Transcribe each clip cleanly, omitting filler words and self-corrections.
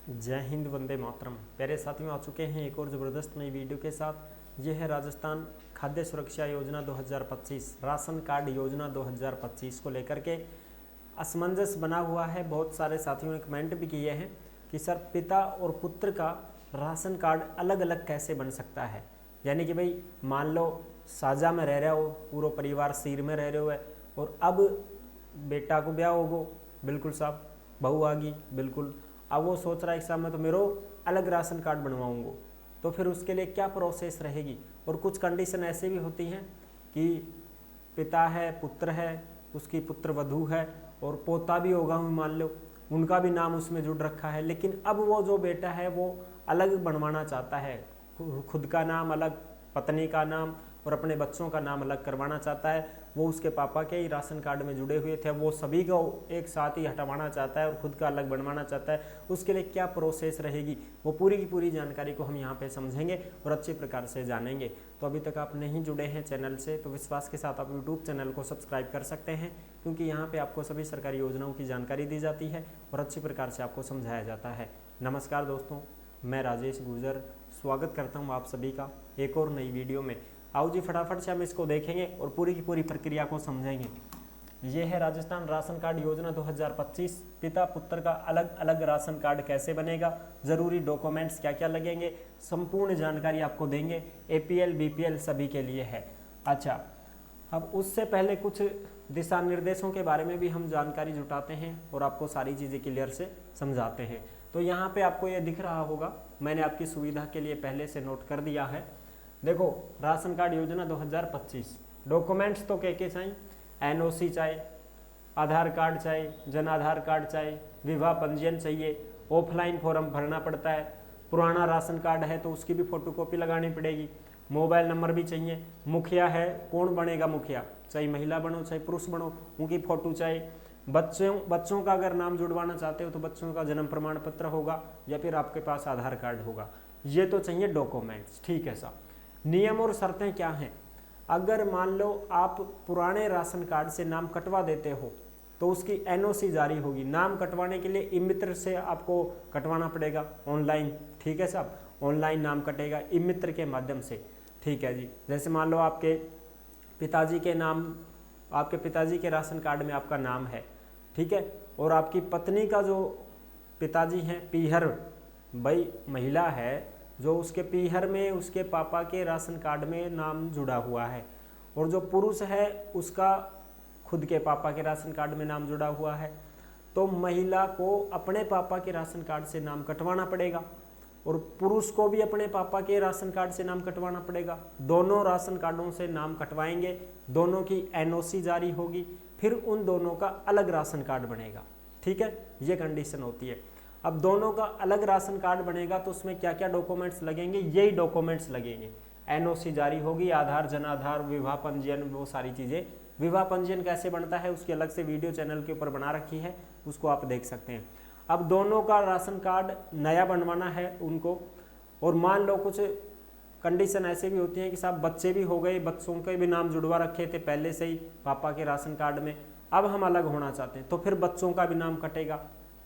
जय हिंद, वंदे मातरम। प्यारे साथियों, आ चुके हैं एक और ज़बरदस्त नई वीडियो के साथ। यह है राजस्थान खाद्य सुरक्षा योजना 2025, राशन कार्ड योजना 2025 को लेकर के असमंजस बना हुआ है। बहुत सारे साथियों ने कमेंट भी किए हैं कि सर, पिता और पुत्र का राशन कार्ड अलग अलग कैसे बन सकता है। यानी कि भाई मान लो साझा में रह रहे हो, पूरा परिवार सीर में रह रहे हो है, और अब बेटा को ब्याह होगो, बिल्कुल साहब, बहू आ गई, बिल्कुल। अब वो सोच रहा है कि साहब मैं तो मेरो अलग राशन कार्ड बनवाऊंगा, तो फिर उसके लिए क्या प्रोसेस रहेगी। और कुछ कंडीशन ऐसे भी होती हैं कि पिता है, पुत्र है, उसकी पुत्र वधू है और पोता भी होगा, मान लो उनका भी नाम उसमें जुड़ रखा है, लेकिन अब वो जो बेटा है वो अलग बनवाना चाहता है, खुद का नाम अलग, पत्नी का नाम और अपने बच्चों का नाम अलग करवाना चाहता है। वो उसके पापा के ही राशन कार्ड में जुड़े हुए थे, वो सभी को एक साथ ही हटवाना चाहता है और खुद का अलग बनवाना चाहता है। उसके लिए क्या प्रोसेस रहेगी, वो पूरी की पूरी जानकारी को हम यहाँ पे समझेंगे और अच्छे प्रकार से जानेंगे। तो अभी तक आप नहीं जुड़े हैं चैनल से तो विश्वास के साथ आप यूट्यूब चैनल को सब्सक्राइब कर सकते हैं, क्योंकि यहाँ पर आपको सभी सरकारी योजनाओं की जानकारी दी जाती है और अच्छी प्रकार से आपको समझाया जाता है। नमस्कार दोस्तों, मैं राजेश गुर्जर स्वागत करता हूँ आप सभी का एक और नई वीडियो में। आओ जी, फटाफट से हम इसको देखेंगे और पूरी की पूरी प्रक्रिया को समझेंगे। ये है राजस्थान राशन कार्ड योजना 2025, पिता पुत्र का अलग अलग राशन कार्ड कैसे बनेगा, जरूरी डॉक्यूमेंट्स क्या क्या लगेंगे, संपूर्ण जानकारी आपको देंगे। APL BPL सभी के लिए है। अच्छा, अब उससे पहले कुछ दिशा निर्देशों के बारे में भी हम जानकारी जुटाते हैं और आपको सारी चीज़ें क्लियर से समझाते हैं। तो यहाँ पे आपको ये दिख रहा होगा, मैंने आपकी सुविधा के लिए पहले से नोट कर दिया है। देखो, राशन कार्ड योजना 2025, डॉक्यूमेंट्स तो क्या क्या चाहिए, NOC चाहिए, आधार कार्ड चाहिए, जन आधार कार्ड चाहिए, विवाह पंजीयन चाहिए, ऑफलाइन फॉर्म भरना पड़ता है, पुराना राशन कार्ड है तो उसकी भी फोटोकॉपी लगानी पड़ेगी, मोबाइल नंबर भी चाहिए, मुखिया है, कौन बनेगा मुखिया, चाहे महिला बनो चाहे पुरुष बनो, उनकी फोटो चाहिए, बच्चों का अगर नाम जुड़वाना चाहते हो तो बच्चों का जन्म प्रमाण पत्र होगा या फिर आपके पास आधार कार्ड होगा, ये तो चाहिए डॉक्यूमेंट्स। ठीक है साहब, नियम और शर्तें क्या हैं। अगर मान लो आप पुराने राशन कार्ड से नाम कटवा देते हो तो उसकी NOC जारी होगी। नाम कटवाने के लिए ई-मित्र से आपको कटवाना पड़ेगा ऑनलाइन। ठीक है साहब, ऑनलाइन नाम कटेगा ई-मित्र के माध्यम से। ठीक है जी, जैसे मान लो आपके पिताजी के नाम, आपके पिताजी के राशन कार्ड में आपका नाम है, ठीक है, और आपकी पत्नी का जो पिताजी हैं पीहर, भाई महिला है, जो उसके पीहर में उसके पापा के राशन कार्ड में नाम जुड़ा हुआ है, और जो पुरुष है उसका खुद के पापा के राशन कार्ड में नाम जुड़ा हुआ है, तो महिला को अपने पापा के राशन कार्ड से नाम कटवाना पड़ेगा और पुरुष को भी अपने पापा के राशन कार्ड से नाम कटवाना पड़ेगा। दोनों राशन कार्डों से नाम कटवाएंगे, दोनों की NOC जारी होगी, फिर उन दोनों का अलग राशन कार्ड बनेगा। ठीक है, ये कंडीशन होती है। अब दोनों का अलग राशन कार्ड बनेगा तो उसमें क्या क्या डॉक्यूमेंट्स लगेंगे, यही डॉक्यूमेंट्स लगेंगे। NOC जारी होगी, आधार, जन आधार, विवाह पंजीयन, वो सारी चीज़ें। विवाह पंजीयन कैसे बनता है उसकी अलग से वीडियो चैनल के ऊपर बना रखी है, उसको आप देख सकते हैं। अब दोनों का राशन कार्ड नया बनवाना है उनको, और मान लो कुछ कंडीशन ऐसे भी होती हैं कि साहब बच्चे भी हो गए, बच्चों के भी नाम जुड़वा रखे थे पहले से ही पापा के राशन कार्ड में, अब हम अलग होना चाहते हैं तो फिर बच्चों का भी नाम कटेगा,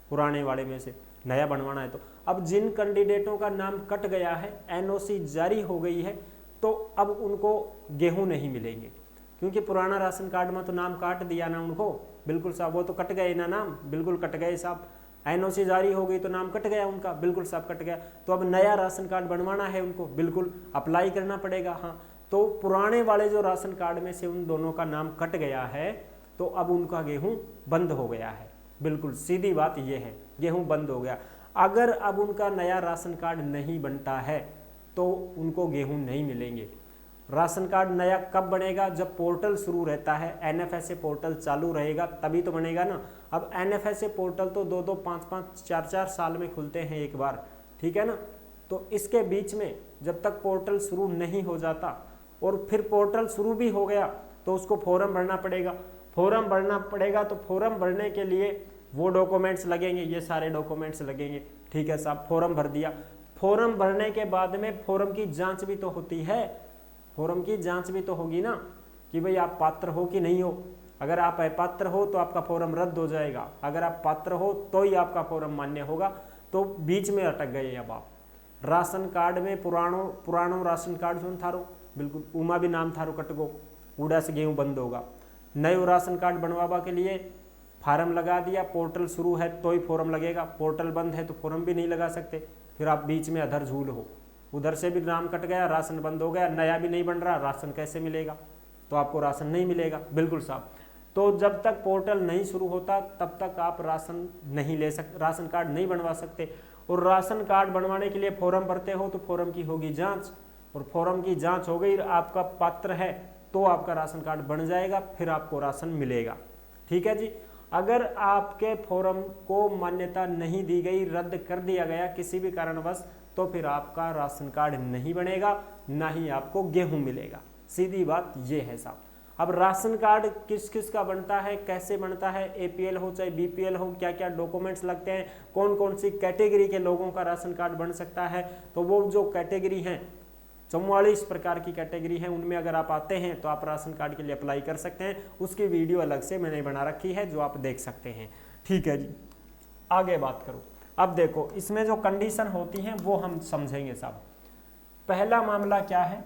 पुराने वाले में से नया बनवाना है तो। अब जिन कैंडिडेटों का नाम कट गया है, NOC जारी हो गई है, तो अब उनको गेहूं नहीं मिलेंगे, क्योंकि पुराना राशन कार्ड में तो नाम काट दिया ना उनको, बिल्कुल साहब, वो तो कट गए ना, नाम बिल्कुल कट गए साहब। NOC जारी हो गई तो नाम कट गया उनका, बिल्कुल साहब कट गया। तो अब नया राशन कार्ड बनवाना है उनको, बिल्कुल अप्लाई करना पड़ेगा। हाँ, तो पुराने वाले जो राशन कार्ड में से उन दोनों का नाम कट गया है तो अब उनका गेहूं बंद हो गया है, बिल्कुल सीधी बात यह है, गेहूं बंद हो गया। अगर अब उनका नया राशन कार्ड नहीं बनता है तो उनको गेहूं नहीं मिलेंगे। राशन कार्ड नया कब बनेगा, जब पोर्टल शुरू रहता है, NFSA पोर्टल चालू रहेगा तभी तो बनेगा ना। अब NFSA पोर्टल तो 2-2, 5-5, 4-4 साल में खुलते हैं एक बार, ठीक है ना। तो इसके बीच में जब तक पोर्टल शुरू नहीं हो जाता, और फिर पोर्टल शुरू भी हो गया तो उसको फॉर्म भरना पड़ेगा, फॉर्म भरना पड़ेगा तो फॉर्म भरने के लिए वो डॉक्यूमेंट्स लगेंगे, ये सारे डॉक्यूमेंट्स लगेंगे। ठीक है साहब, फॉर्म भर दिया, फॉर्म भरने के बाद में फॉर्म की जांच भी तो होती है, फॉर्म की जांच भी तो होगी ना कि भाई आप पात्र हो कि नहीं हो। अगर आप अपात्र हो तो आपका फॉर्म रद्द हो जाएगा, अगर आप पात्र हो तो ही आपका फॉर्म मान्य होगा। तो बीच में अटक गए। अब आप राशन कार्ड में पुराणों राशन कार्ड जो थारो बिल्कुल उमा भी नाम थारो कटगो, उड़ा से गेहूँ बंद होगा। नयो राशन कार्ड बनवाबा के लिए फार्म लगा दिया, पोर्टल शुरू है तो ही फॉर्म लगेगा, पोर्टल बंद है तो फॉर्म भी नहीं लगा सकते, फिर आप बीच में अधर झूल हो, उधर से भी नाम कट गया, राशन बंद हो गया, नया भी नहीं बन रहा, राशन कैसे मिलेगा? तो आपको राशन नहीं मिलेगा। बिल्कुल साहब। तो जब तक पोर्टल नहीं शुरू होता तब तक आप राशन नहीं ले सकते, राशन कार्ड नहीं बनवा सकते। और राशन कार्ड बनवाने के लिए फॉर्म भरते हो तो फॉर्म की होगी जांच, और फॉर्म की जांच हो गई, आपका पात्र है तो आपका राशन कार्ड बन जाएगा, फिर आपको राशन मिलेगा। ठीक है जी। अगर आपके फॉर्म को मान्यता नहीं दी गई, रद्द कर दिया गया किसी भी कारणवश, तो फिर आपका राशन कार्ड नहीं बनेगा, ना ही आपको गेहूं मिलेगा। सीधी बात ये है साहब। अब राशन कार्ड किस किस का बनता है, कैसे बनता है, एपीएल हो चाहे बीपीएल हो, क्या क्या डॉक्यूमेंट्स लगते हैं, कौन कौन सी कैटेगरी के लोगों का राशन कार्ड बन सकता है, तो वो जो कैटेगरी हैं 44 प्रकार की कैटेगरी है, उनमें अगर आप आते हैं तो आप राशन कार्ड के लिए अप्लाई कर सकते हैं। उसकी वीडियो अलग से मैंने बना रखी है जो आप देख सकते हैं। ठीक है जी, आगे बात करूं। अब देखो इसमें जो कंडीशन होती हैं वो हम समझेंगे साहब। पहला मामला क्या है?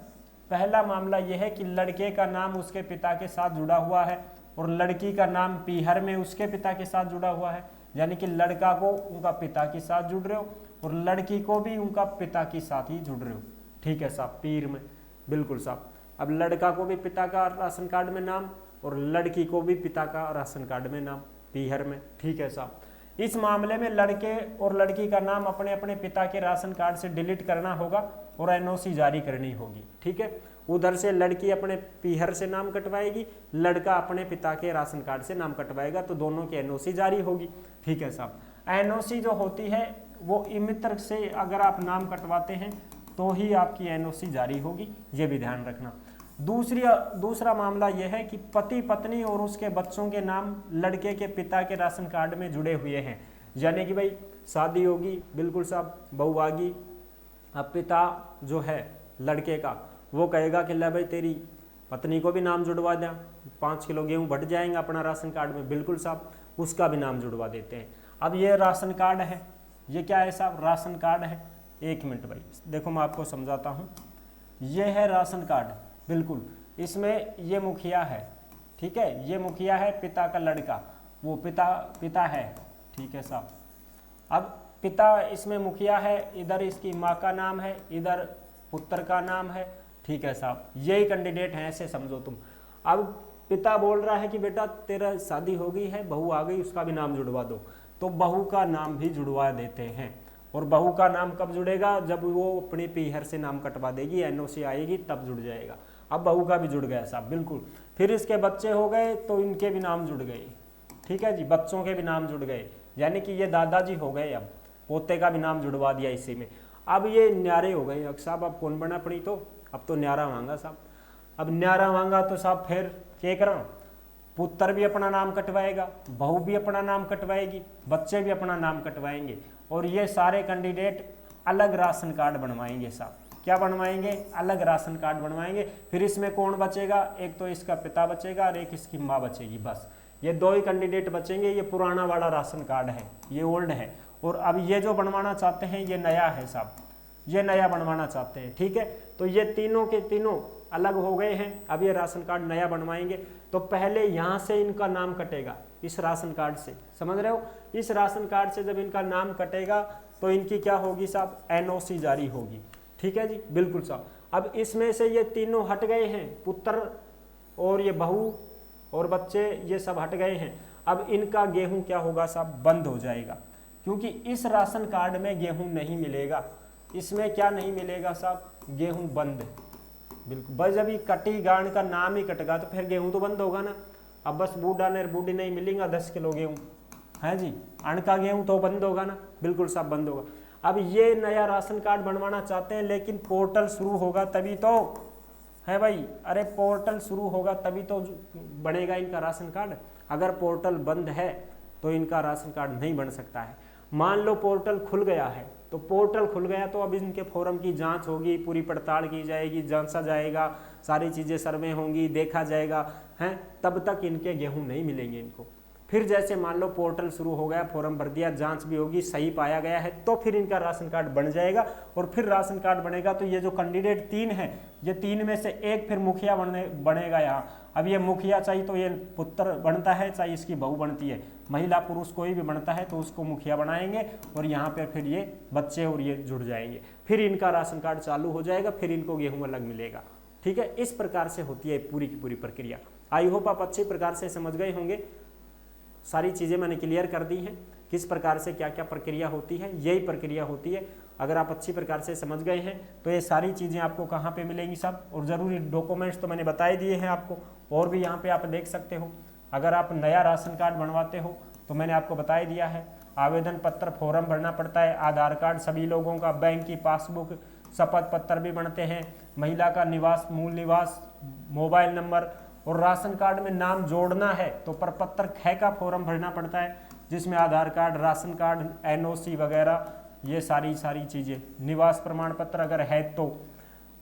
पहला मामला यह है कि लड़के का नाम उसके पिता के साथ जुड़ा हुआ है और लड़की का नाम पीहर में उसके पिता के साथ जुड़ा हुआ है, यानी कि लड़का को उनका पिता के साथ जुड़ रहे हो और लड़की को भी उनका पिता के साथ ही जुड़ रहे हो। ठीक है साहब, पीर में। बिल्कुल साहब। अब लड़का को भी पिता का राशन कार्ड में नाम और लड़की को भी पिता का राशन कार्ड में नाम, पीहर में। ठीक है साहब। इस मामले में लड़के और लड़की का नाम अपने अपने पिता के राशन कार्ड से डिलीट करना होगा और एनओसी जारी करनी होगी। ठीक है। उधर से लड़की अपने पीहर से नाम कटवाएगी, लड़का अपने पिता के राशन कार्ड से नाम कटवाएगा, तो दोनों की एनओसी जारी होगी। ठीक है साहब। एनओसी जो होती है वो इमित्र से अगर आप नाम कटवाते हैं तो ही आपकी एनओसी जारी होगी, ये भी ध्यान रखना। दूसरा मामला यह है कि पति पत्नी और उसके बच्चों के नाम लड़के के पिता के राशन कार्ड में जुड़े हुए हैं, यानी कि भाई शादी होगी, बिल्कुल साहब, बहू आ गई, अब पिता जो है लड़के का वो कहेगा कि ले भाई तेरी पत्नी को भी नाम जुड़वा दें, 5 किलो गेहूँ बढ़ जाएंगे अपना राशन कार्ड में। बिल्कुल साहब, उसका भी नाम जुड़वा देते हैं। अब ये राशन कार्ड है, ये क्या है साहब? राशन कार्ड है। एक मिनट भाई, देखो मैं आपको समझाता हूँ। ये है राशन कार्ड, बिल्कुल। इसमें ये मुखिया है, ठीक है, ये मुखिया है पिता का लड़का, वो पिता है। ठीक है साहब। अब पिता इसमें मुखिया है, इधर इसकी माँ का नाम है, इधर पुत्र का नाम है। ठीक है साहब, यही कैंडिडेट हैं, ऐसे समझो तुम। अब पिता बोल रहा है कि बेटा तेरा शादी हो गई है, बहू आ गई, उसका भी नाम जुड़वा दो, तो बहू का नाम भी जुड़वा देते हैं। और बहू का नाम कब जुड़ेगा? जब वो अपने पीहर से नाम कटवा देगी, एनओसी आएगी, तब जुड़ जाएगा। अब बहू का भी जुड़ गया साहब, बिल्कुल। फिर इसके बच्चे हो गए तो इनके भी नाम जुड़ गए। ठीक है जी, बच्चों के भी नाम जुड़ गए, यानी कि ये दादाजी हो गए। अब पोते का भी नाम जुड़वा दिया इसी में। अब ये न्यारे हो गए। अब साहब अब कौन बना पड़ी, तो अब तो न्यारा मांगा साहब। अब न्यारा मांगा तो साहब फिर क्या करा? पुत्र भी अपना नाम कटवाएगा, बहू भी अपना नाम कटवाएगी, बच्चे भी अपना नाम कटवाएंगे, और ये सारे कैंडिडेट अलग राशन कार्ड बनवाएंगे साहब। क्या बनवाएंगे? अलग राशन कार्ड बनवाएंगे। फिर इसमें कौन बचेगा? एक तो इसका पिता बचेगा और एक इसकी माँ बचेगी, बस ये दो ही कैंडिडेट बचेंगे। ये पुराना वाला राशन कार्ड है, ये ओल्ड है, और अब ये जो बनवाना चाहते हैं ये नया है साहब, ये नया बनवाना चाहते हैं। ठीक है, तो ये तीनों के तीनों अलग हो गए हैं। अब ये राशन कार्ड नया बनवाएंगे, तो पहले यहाँ से इनका नाम कटेगा, इस राशन कार्ड से, समझ रहे हो? इस राशन कार्ड से जब इनका नाम कटेगा तो इनकी क्या होगी साहब? एनओसी जारी होगी। ठीक है जी, बिल्कुल साहब। अब इसमें से ये तीनों हट गए हैं, पुत्र और ये बहू और बच्चे, ये सब हट गए हैं। अब इनका गेहूं क्या होगा साहब? बंद हो जाएगा, क्योंकि इस राशन कार्ड में गेहूं नहीं मिलेगा। इसमें क्या नहीं मिलेगा साहब? गेहूं बंद। बिल्कुल, बस जब ये कटी गांड का नाम ही कटेगा तो फिर गेहूं तो बंद होगा ना। अब बस बूढ़ा ने बूढ़ी नहीं मिलेगा 10 किलो गेहूं, है जी, अन्न का गेहूं तो बंद होगा ना। बिल्कुल साहब, बंद होगा। अब ये नया राशन कार्ड बनवाना चाहते हैं, लेकिन पोर्टल शुरू होगा तभी तो है भाई। अरे पोर्टल शुरू होगा तभी तो बनेगा इनका राशन कार्ड। अगर पोर्टल बंद है तो इनका राशन कार्ड नहीं बन सकता है। मान लो पोर्टल खुल गया है, तो पोर्टल खुल गया तो अब इनके फॉर्म की जांच होगी, पूरी पड़ताल की जाएगी, जांचा जाएगा, सारी चीज़ें सर्वे होंगी, देखा जाएगा, हैं, तब तक इनके गेहूं नहीं मिलेंगे इनको। फिर जैसे मान लो पोर्टल शुरू हो गया, फॉर्म भर दिया, जांच भी होगी, सही पाया गया है, तो फिर इनका राशन कार्ड बन जाएगा। और फिर राशन कार्ड बनेगा तो ये जो कैंडिडेट 3 है, ये 3 में से एक फिर मुखिया बनेगा यहाँ। अब ये मुखिया चाहे तो ये पुत्र बनता है, चाहे इसकी बहू बनती है, महिला पुरुष कोई भी बनता है तो उसको मुखिया बनाएंगे और यहाँ पे फिर ये बच्चे और ये जुड़ जाएंगे, फिर इनका राशन कार्ड चालू हो जाएगा, फिर इनको गेहूं अलग मिलेगा। ठीक है, इस प्रकार से होती है पूरी की पूरी प्रक्रिया। आई होप आप अच्छी प्रकार से समझ गए होंगे। सारी चीज़ें मैंने क्लियर कर दी हैं, किस प्रकार से क्या क्या प्रक्रिया होती है, यही प्रक्रिया होती है। अगर आप अच्छी प्रकार से समझ गए हैं तो ये सारी चीज़ें आपको कहाँ पे मिलेंगी सब, और ज़रूरी डॉक्यूमेंट्स तो मैंने बता ही दिए हैं आपको, और भी यहाँ पे आप देख सकते हो। अगर आप नया राशन कार्ड बनवाते हो तो मैंने आपको बता ही दिया है, आवेदन पत्र फॉर्म भरना पड़ता है, आधार कार्ड सभी लोगों का, बैंक की पासबुक, शपथ पत्र भी बनते हैं, महिला का निवास, मूल निवास, मोबाइल नंबर, और राशन कार्ड में नाम जोड़ना है तो प्रपत्र 6 का फॉर्म भरना पड़ता है, जिसमें आधार कार्ड, राशन कार्ड, NOC वगैरह, ये सारी चीज़ें, निवास प्रमाण पत्र अगर है तो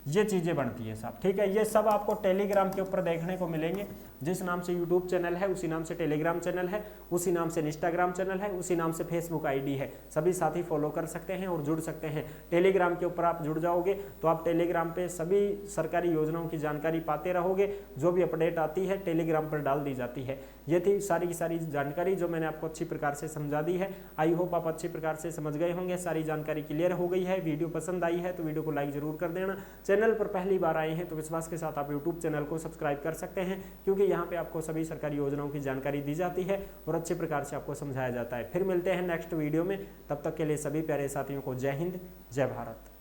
ये चीज़ें बनती है सब। ठीक है, ये सब आपको टेलीग्राम के ऊपर देखने को मिलेंगे। जिस नाम से यूट्यूब चैनल है उसी नाम से टेलीग्राम चैनल है, उसी नाम से इंस्टाग्राम चैनल है, उसी नाम से फेसबुक ID है। सभी साथी फॉलो कर सकते हैं और जुड़ सकते हैं। टेलीग्राम के ऊपर आप जुड़ जाओगे तो आप टेलीग्राम पे सभी सरकारी योजनाओं की जानकारी पाते रहोगे। जो भी अपडेट आती है टेलीग्राम पर डाल दी जाती है। ये थी सारी की सारी जानकारी जो मैंने आपको अच्छी प्रकार से समझा दी है। आई होप आप अच्छी प्रकार से समझ गए होंगे, सारी जानकारी क्लियर हो गई है। वीडियो पसंद आई है तो वीडियो को लाइक जरूर कर देना। चैनल पर पहली बार आए हैं तो विश्वास के साथ आप यूट्यूब चैनल को सब्सक्राइब कर सकते हैं, क्योंकि यहाँ पे आपको सभी सरकारी योजनाओं की जानकारी दी जाती है और अच्छे प्रकार से आपको समझाया जाता है। फिर मिलते हैं नेक्स्ट वीडियो में, तब तक के लिए सभी प्यारे साथियों को जय हिंद, जय भारत।